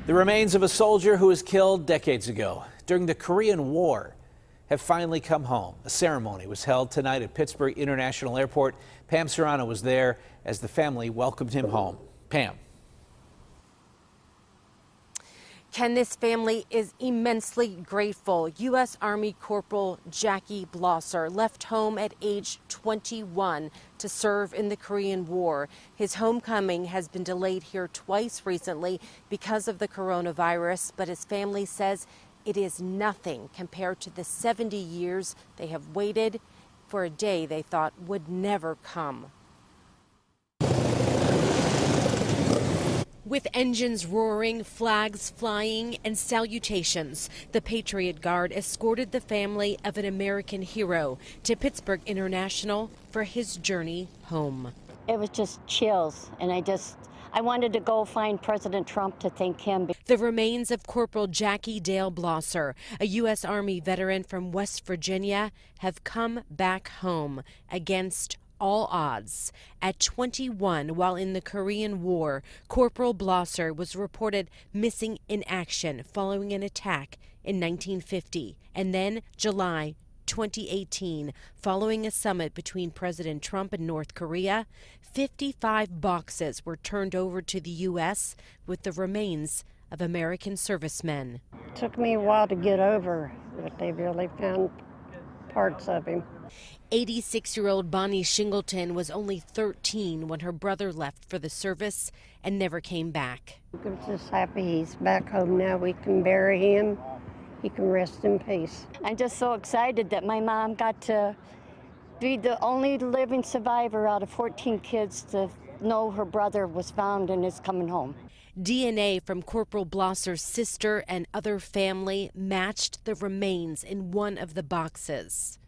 The remains of a soldier who was killed decades ago during the Korean War have finally come home. A ceremony was held tonight at Pittsburgh International Airport. Pam Serrano was there as the family welcomed him home. Pam. Ken, this family is immensely grateful. U.S. Army Corporal Jackie Blosser left home at age 21 to serve in the Korean War. His homecoming has been delayed here twice recently because of the coronavirus, but his family says it is nothing compared to the 70 years they have waited for a day they thought would never come. With engines roaring, flags flying, and salutations, the Patriot Guard escorted the family of an American hero to Pittsburgh International for his journey home. It was just chills, and I wanted to go find President Trump to thank him. The remains of Corporal Jackie Dale Blosser, a U.S. Army veteran from West Virginia, have come back home against all odds. At 21, while in the Korean War, Corporal Blosser was reported missing in action following an attack in 1950, and then July 2018, following a summit between President Trump and North Korea, 55 boxes were turned over to the U.S. with the remains of American servicemen. It took me a while to get over that they really found parts of him. 86-year-old Bonnie Shingleton was only 13 when her brother left for the service and never came back. I'm just happy he's back home now. We can bury him. He can rest in peace. I'm just so excited that my mom got to be the only living survivor out of 14 kids to know her brother was found and is coming home. DNA from Corporal Blosser's sister and other family matched the remains in one of the boxes.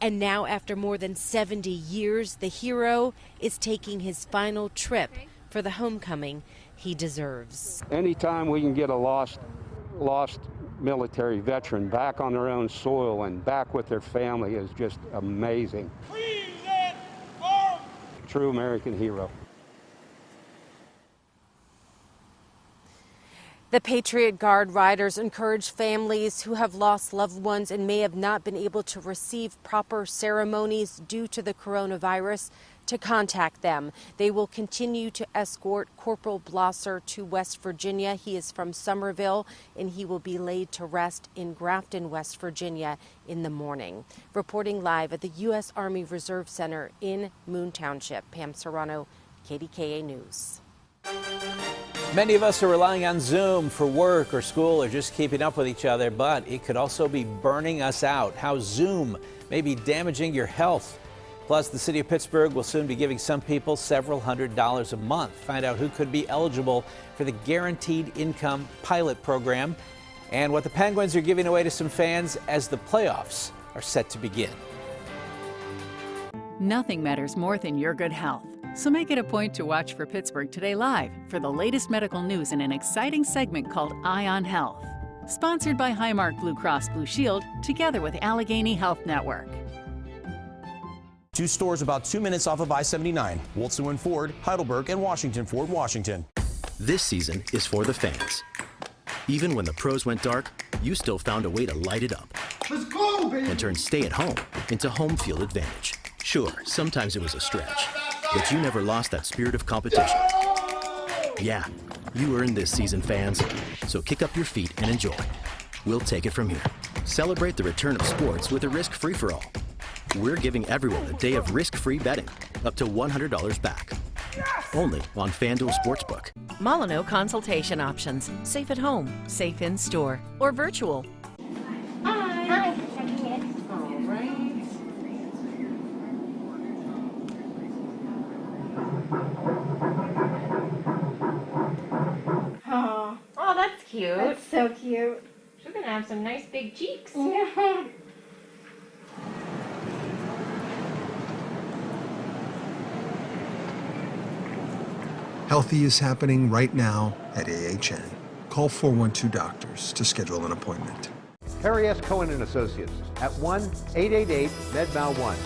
And now, after more than 70 years, the hero is taking his final trip for the homecoming he deserves. Anytime we can get a lost military veteran back on their own soil and back with their family is just amazing. True American hero. The Patriot Guard riders encourage families who have lost loved ones and may have not been able to receive proper ceremonies due to the coronavirus to contact them. They will continue to escort Corporal Blosser to West Virginia. He is from Somerville, and he will be laid to rest in Grafton, West Virginia in the morning. Reporting live at the U.S. Army Reserve Center in Moon Township, Pam Serrano, KDKA News. Many of us are relying on Zoom for work or school or just keeping up with each other, but it could also be burning us out. How Zoom may be damaging your health. Plus, the city of Pittsburgh will soon be giving some people several $100s a month. Find out who could be eligible for the Guaranteed Income Pilot Program and what the Penguins are giving away to some fans as the playoffs are set to begin. Nothing matters more than your good health. So make it a point to watch for Pittsburgh Today Live for the latest medical news in an exciting segment called Eye on Health. Sponsored by Highmark Blue Cross Blue Shield, together with Allegheny Health Network. Two stores about 2 minutes off of I-79, Wolfson Ford, Heidelberg, and Washington Ford, Washington. This season is for the fans. Even when the pros went dark, you still found a way to light it up. Let's go, baby! And turn stay at home into home field advantage. Sure, sometimes it was a stretch, but you never lost that spirit of competition. Yeah, you earned this season, fans. So kick up your feet and enjoy. We'll take it from here. Celebrate the return of sports with a risk-free for-all. We're giving everyone a day of risk-free betting, up to $100 back. Only on FanDuel Sportsbook. Molyneux consultation options. Safe at home, safe in store, or virtual. Hi. Oh, that's cute. That's so cute. She's gonna have some nice big cheeks. Yeah. Healthy is happening right now at AHN. Call 412 Doctors to schedule an appointment. Harry S. Cohen and Associates at 1-888-MEDMAL1.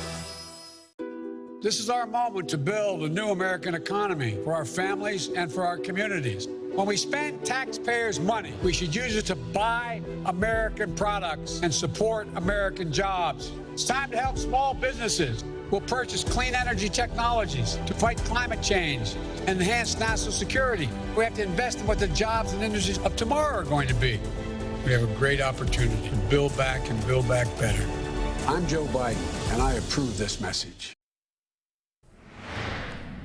This is our moment to build a new American economy for our families and for our communities. When we spend taxpayers' money, we should use it to buy American products and support American jobs. It's time to help small businesses. We'll purchase clean energy technologies to fight climate change and enhance national security. We have to invest in what the jobs and industries of tomorrow are going to be. We have a great opportunity to build back and build back better. I'm Joe Biden, and I approve this message.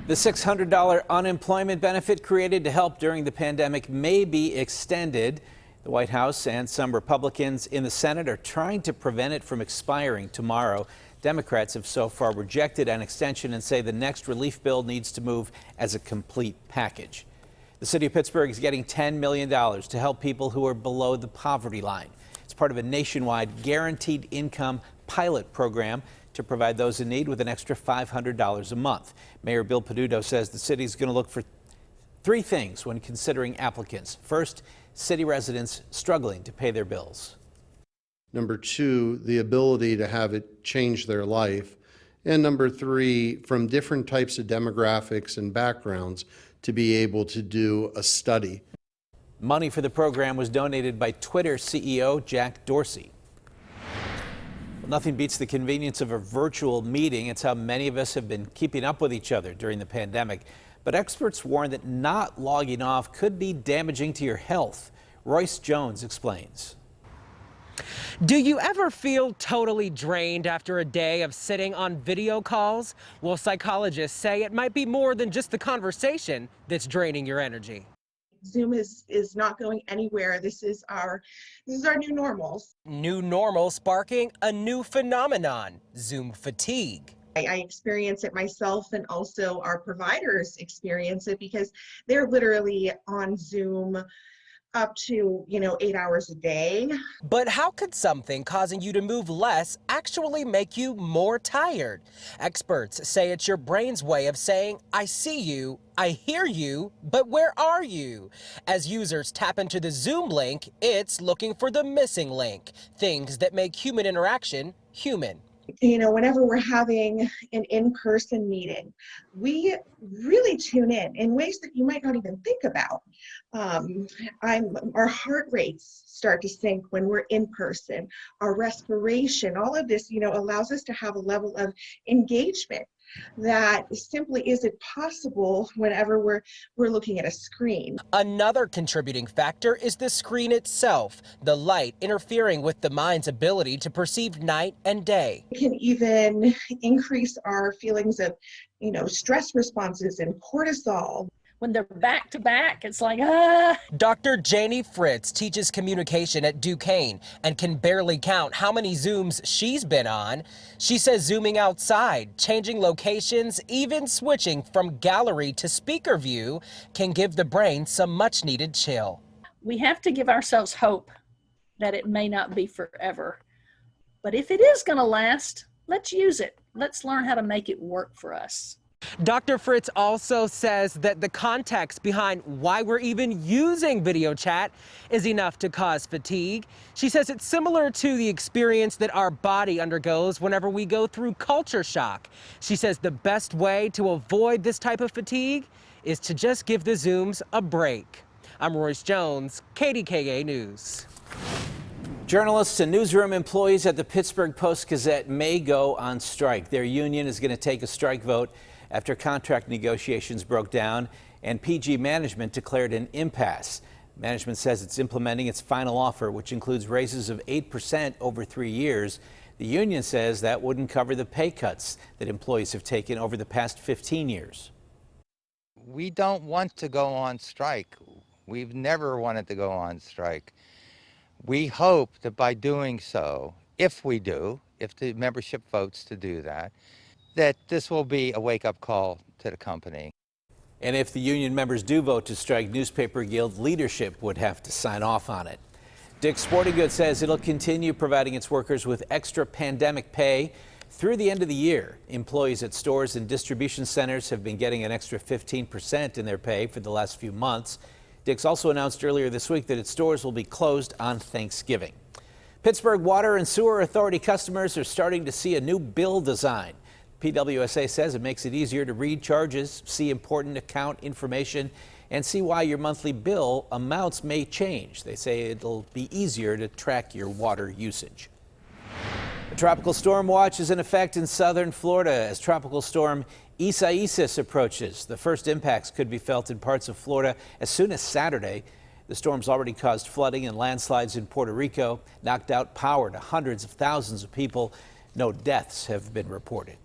The $600 unemployment benefit created to help during the pandemic may be extended. The White House and some Republicans in the Senate are trying to prevent it from expiring tomorrow. Democrats have so far rejected an extension and say the next relief bill needs to move as a complete package. The city of Pittsburgh is getting $10 million to help people who are below the poverty line. It's part of a nationwide guaranteed income pilot program to provide those in need with an extra $500 a month. Mayor Bill Peduto says the city is going to look for three things when considering applicants. First, city residents struggling to pay their bills. Number two, the ability to have it change their life. And number three, from different types of demographics and backgrounds to be able to do a study. Money for the program was donated by Twitter CEO Jack Dorsey. Nothing beats the convenience of a virtual meeting. It's how many of us have been keeping up with each other during the pandemic. But experts warn that not logging off could be damaging to your health. Royce Jones explains. Do you ever feel totally drained after a day of sitting on video calls? Well, psychologists say it might be more than just the conversation that's draining your energy. Zoom is not going anywhere. This is our new normal. New normal sparking a new phenomenon, Zoom fatigue. I experience it myself, and also our providers experience it because they're literally on Zoom up to 8 hours a day. But how could something causing you to move less actually make you more tired? Experts say it's your brain's way of saying, I see you, I hear you, but where are you? As users tap into the Zoom link, it's looking for the missing link, things that make human interaction human. Whenever we're having an in-person meeting, we really tune in ways that you might not even think about. Our heart rates start to sink when we're in person. Our respiration, all of this, allows us to have a level of engagement that simply isn't possible whenever we're looking at a screen. Another contributing factor is the screen itself, the light interfering with the mind's ability to perceive night and day. It can even increase our feelings of, stress responses and cortisol. When they're back to back, it's like, Dr. Janie Fritz teaches communication at Duquesne and can barely count how many Zooms she's been on. She says zooming outside, changing locations, even switching from gallery to speaker view can give the brain some much needed chill. We have to give ourselves hope that it may not be forever. But if it is going to last, let's use it. Let's learn how to make it work for us. Dr. Fritz also says that the context behind why we're even using video chat is enough to cause fatigue. She says it's similar to the experience that our body undergoes whenever we go through culture shock. She says the best way to avoid this type of fatigue is to just give the Zooms a break. I'm Royce Jones, KDKA News. Journalists and newsroom employees at the Pittsburgh Post-Gazette may go on strike. Their union is going to take a strike vote after contract negotiations broke down and PG management declared an impasse. Management says it's implementing its final offer, which includes raises of 8% over 3 years. The union says that wouldn't cover the pay cuts that employees have taken over the past 15 years. We don't want to go on strike. We've never wanted to go on strike. We hope that by doing so, if the membership votes to do that, that this will be a wake-up call to the company. And if the union members do vote to strike, Newspaper Guild leadership would have to sign off on it. Dick's Sporting Goods says it'll continue providing its workers with extra pandemic pay through the end of the year. Employees at stores and distribution centers have been getting an extra 15% in their pay for the last few months. Dick's also announced earlier this week that its stores will be closed on Thanksgiving. Pittsburgh Water and Sewer Authority customers are starting to see a new bill design. PWSA says it makes it easier to read charges, see important account information, and see why your monthly bill amounts may change. They say it'll be easier to track your water usage. A tropical storm watch is in effect in southern Florida as Tropical Storm Isaias approaches. The first impacts could be felt in parts of Florida as soon as Saturday. The storm's already caused flooding and landslides in Puerto Rico, knocked out power to hundreds of thousands of people. No deaths have been reported.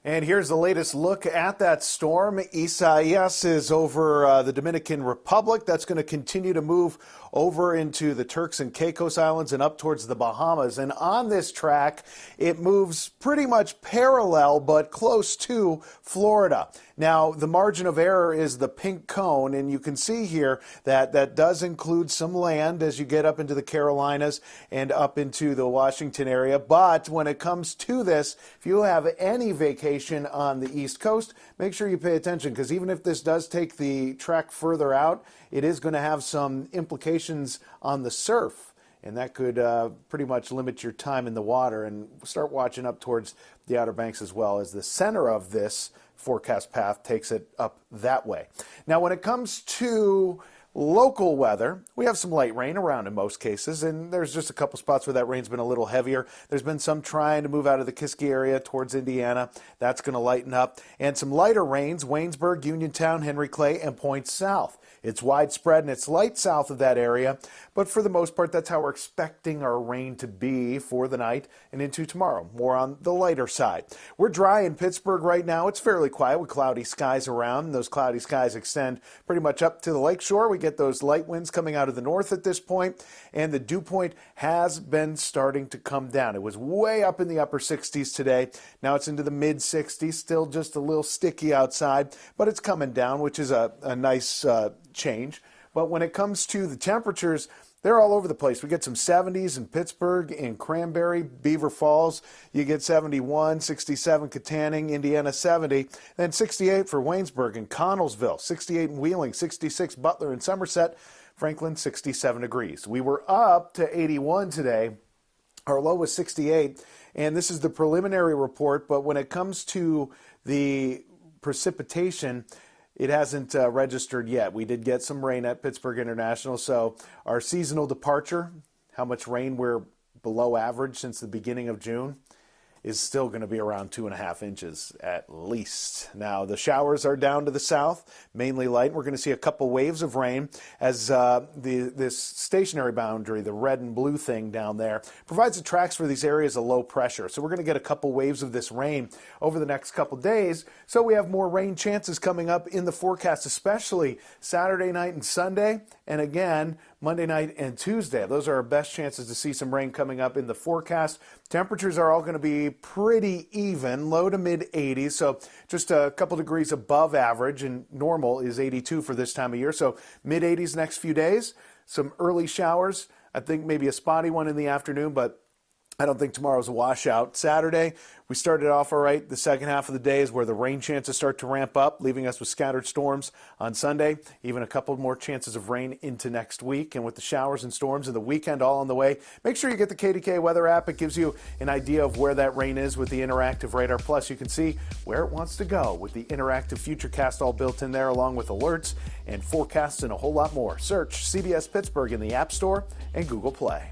And here's the latest look at that storm. Isaias is over the Dominican Republic. That's going to continue to move over into the Turks and Caicos Islands and up towards the Bahamas. And on this track, it moves pretty much parallel but close to Florida. Now, the margin of error is the pink cone, and you can see here that that does include some land as you get up into the Carolinas and up into the Washington area. But when it comes to this, if you have any vacation on the East Coast, make sure you pay attention, because even if this does take the track further out, it is going to have some implications on the surf, and that could pretty much limit your time in the water. And start watching up towards the Outer Banks as well, as the center of this forecast path takes it up that way. Now, when it comes to local weather, we have some light rain around in most cases, and there's just a couple spots where that rain's been a little heavier. There's been some trying to move out of the Kiski area towards Indiana. That's going to lighten up. And some lighter rains, Waynesburg, Uniontown, Henry Clay, and Point South. It's widespread and it's light south of that area, but for the most part, that's how we're expecting our rain to be for the night and into tomorrow, more on the lighter side. We're dry in Pittsburgh right now. It's fairly quiet with cloudy skies around. Those cloudy skies extend pretty much up to the lakeshore. We get those light winds coming out of the north at this point, and the dew point has been starting to come down. It was way up in the upper 60s today. Now it's into the mid 60s, still just a little sticky outside, but it's coming down, which is a nice change. But when it comes to the temperatures, they're all over the place. We get some 70s in Pittsburgh, in Cranberry, Beaver Falls. You get 71, 67 Katanning, Indiana 70, then 68 for Waynesburg and Connellsville, 68 in Wheeling, 66 Butler and Somerset, Franklin 67 degrees. We were up to 81 today. Our low was 68, and this is the preliminary report, but when it comes to the precipitation, it hasn't registered yet. We did get some rain at Pittsburgh International, so our seasonal departure, how much rain we're below average since the beginning of June, is still going to be around 2.5 inches at least. Now, the showers are down to the south, mainly light. We're going to see a couple waves of rain as this stationary boundary, the red and blue thing down there, provides the tracks for these areas of low pressure. So we're going to get a couple waves of this rain over the next couple days. So we have more rain chances coming up in the forecast, especially Saturday night and Sunday, and again, Monday night and Tuesday. Those are our best chances to see some rain coming up in the forecast. Temperatures are all going to be pretty even, low to mid 80s, so just a couple degrees above average, and normal is 82 for this time of year. So mid 80s next few days. Some early showers. I think maybe a spotty one in the afternoon, but I don't think tomorrow's a washout. Saturday, we started off all right. The second half of the day is where the rain chances start to ramp up, leaving us with scattered storms on Sunday, even a couple more chances of rain into next week. And with the showers and storms and the weekend all on the way, make sure you get the KDKA weather app. It gives you an idea of where that rain is with the interactive radar. Plus, you can see where it wants to go with the interactive Futurecast all built in there, along with alerts and forecasts and a whole lot more. Search CBS Pittsburgh in the App Store and Google Play.